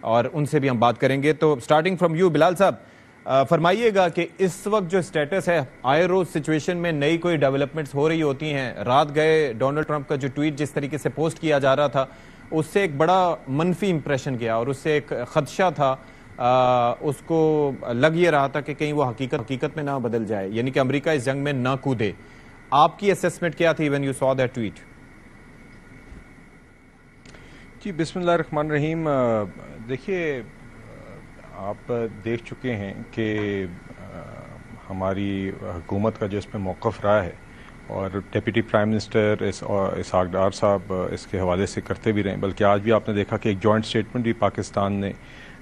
اور ان سے بھی ہم بات کریں گے. تو سٹارٹنگ فرام یو بلال صاحب, فرمائیے گا کہ اس وقت جو سٹیٹس ہے, آئے روز سچویشن میں نئی کوئی ڈیولپمنٹس ہو رہی ہوتی ہیں. رات گئے ڈونلڈ ٹرمپ کا جو ٹویٹ جس طریقے سے پوسٹ کیا جا رہا تھا, اس سے ایک بڑا منفی امپریشن گیا اور اس سے ایک خدشہ تھا, اس کو لگ یہ رہا تھا کہ کہیں وہ حقیقت میں نہ بدل جائے, یعنی کہ امریکہ اس جنگ میں نہ کودے. آپ کی اسیسمنٹ کیا تھی when you saw that tweet؟ جی بسم اللہ الرحمن الرحیم. دیکھیے آپ دیکھ چکے ہیں کہ ہماری حکومت کا جو اس پہ موقف رہا ہے, اور deputy prime minister Ishaq Dar صاحب اس کے حوالے سے کرتے بھی رہے, بلکہ آج بھی آپ نے دیکھا کہ ایک جوائنٹ سٹیٹمنٹ بھی پاکستان نے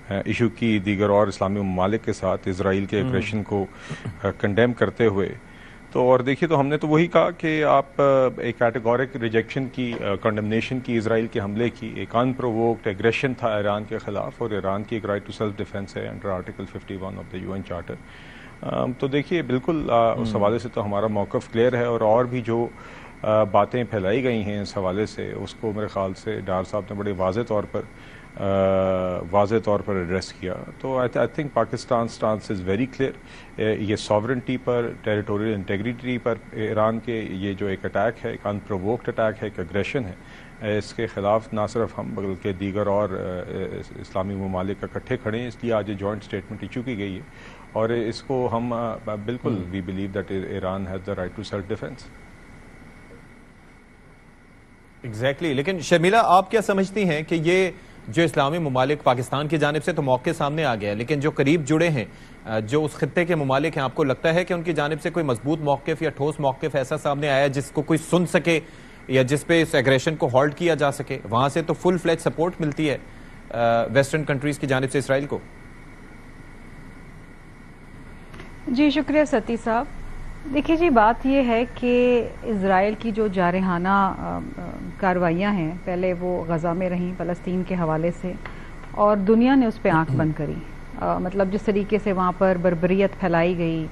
ایشو کی دیگر اور اسلامی ممالک کے ساتھ اسرائیل کے ایگریشن کو کنڈیم کرتے ہوئے. تو اور دیکھیے تو ہم نے تو وہی کہا کہ آپ ایک کیٹیگورک ریجیکشن کی, کنڈمنیشن کی اسرائیل کے حملے کی, ایک ان پرووکڈ ایگریشن تھا ایران کے خلاف, اور ایران کی ایک رائٹ ٹو سیلف ڈیفینس ہے under article 51 of the UN charter. تو دیکھیے بالکل اس حوالے سے تو ہمارا موقف کلیئر ہے, اور بھی جو باتیں پھیلائی گئی ہیں اس حوالے سے اس کو میرے خیال سے ڈار صاحب نے بڑے واضح طور پر ایڈریس کیا. تو I think Pakistan stance is very clear. یہ ساورنٹی پر, ٹیریٹوریل انٹیگریٹی پر ایران کے یہ جو ایک اٹیک ہے, ایک ان پرووکڈ اٹیک ہے, ایک اگریشن ہے, اس کے خلاف نہ صرف ہم بلکہ دیگر اور اسلامی ممالک اکٹھے کھڑے ہیں. اس لیے آج یہ جوائنٹ اسٹیٹمنٹ ایشو کی گئی ہے, اور اس کو ہم بالکل we believe that Iran has the right to self defence. Exactly. لیکن شرمیلا, آپ کیا سمجھتی ہیں کہ یہ جو اسلامی ممالک پاکستان کی جانب سے تو موقع سامنے آ گیا, لیکن جو قریب جڑے ہیں, جو اس خطے کے ممالک ہیں, آپ کو لگتا ہے کہ ان کی جانب سے کوئی مضبوط موقف یا ٹھوس موقف ایسا سامنے آیا جس کو کوئی سن سکے یا جس پہ اس ایگریشن کو ہالٹ کیا جا سکے؟ وہاں سے تو فل فلیج سپورٹ ملتی ہے ویسٹرن کنٹریز کی جانب سے اسرائیل کو. جی شکریہ ستی صاحب. دیکھیے جی بات یہ ہے کہ اسرائیل کی جو جارحانہ کارروائیاں ہیں, پہلے وہ غزہ میں رہیں فلسطین کے حوالے سے, اور دنیا نے اس پہ آنکھ بند کری. مطلب جس طریقے سے وہاں پر بربریت پھیلائی گئی,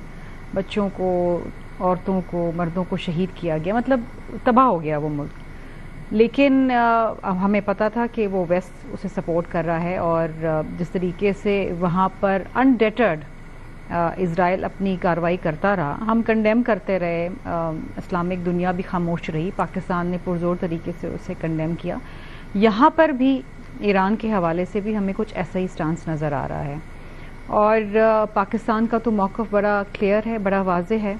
بچوں کو, عورتوں کو, مردوں کو شہید کیا گیا, مطلب تباہ ہو گیا وہ ملک. لیکن ہمیں پتہ تھا کہ وہ ویسٹ اسے سپورٹ کر رہا ہے, اور جس طریقے سے وہاں پر انڈیٹرڈ اسرائیل اپنی کارروائی کرتا رہا, ہم کنڈیم کرتے رہے, اسلامک دنیا بھی خاموش رہی, پاکستان نے پرزور طریقے سے اسے کنڈیم کیا. یہاں پر بھی ایران کے حوالے سے بھی ہمیں کچھ ایسا ہی سٹانس نظر آ رہا ہے, اور پاکستان کا تو موقف بڑا کلیئر ہے, بڑا واضح ہے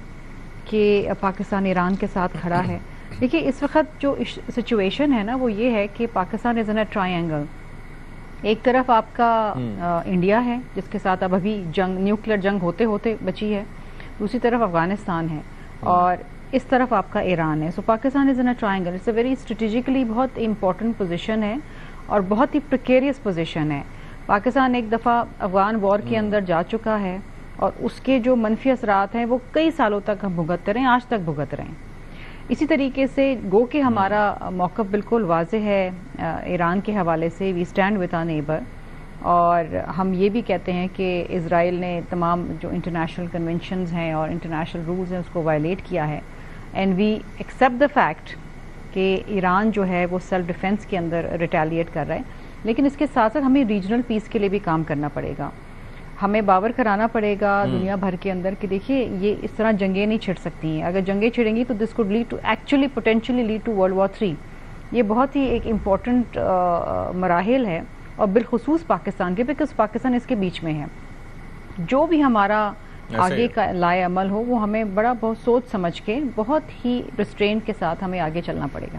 کہ پاکستان ایران کے ساتھ کھڑا ہے. دیکھیے اس وقت جو سچویشن ہے نا وہ یہ ہے کہ Pakistan is in a triangle. ایک طرف آپ کا انڈیا ہے جس کے ساتھ اب ابھی جنگ, نیوکلیر جنگ ہوتے ہوتے بچی ہے, دوسری طرف افغانستان ہے, اور اس طرف آپ کا ایران ہے. So Pakistan is in a triangle. It's a very strategically بہت امپورٹنٹ پوزیشن ہے, اور بہت ہی پریکیریس پوزیشن ہے. پاکستان ایک دفعہ افغان وار کے اندر جا چکا ہے, اور اس کے جو منفی اثرات ہیں وہ کئی سالوں تک ہم بھگتتے رہے ہیں, آج تک بھگت رہے ہیں. اسی طریقے سے گو کہ ہمارا موقف بالکل واضح ہے ایران کے حوالے سے. We stand with our neighbour, اور ہم یہ بھی کہتے ہیں کہ اسرائیل نے تمام جو انٹرنیشنل کنونشنز ہیں اور انٹرنیشنل رولز ہیں اس کو وائلیٹ کیا ہے, and we accept the fact کہ ایران جو ہے وہ سیلف ڈیفینس کے اندر ریٹیلیٹ کر رہا ہے. لیکن اس کے ساتھ ساتھ ہمیں ریجنل پیس کے لیے بھی کام کرنا پڑے گا. ہمیں باور کرانا پڑے گا دنیا بھر کے اندر کہ دیکھیے یہ اس طرح جنگیں نہیں چھڑ سکتی ہیں. اگر جنگیں چھڑیں گی تو this could lead to actually potentially lead to World War III. یہ بہت ہی ایک امپورٹنٹ مراحل ہے, اور بالخصوص پاکستان کے, بیکاز پاکستان اس کے بیچ میں ہے. جو بھی ہمارا آگے کا لائے عمل ہو وہ ہمیں بہت سوچ سمجھ کے, بہت ہی ریسٹرینٹ کے ساتھ ہمیں آگے چلنا پڑے گا.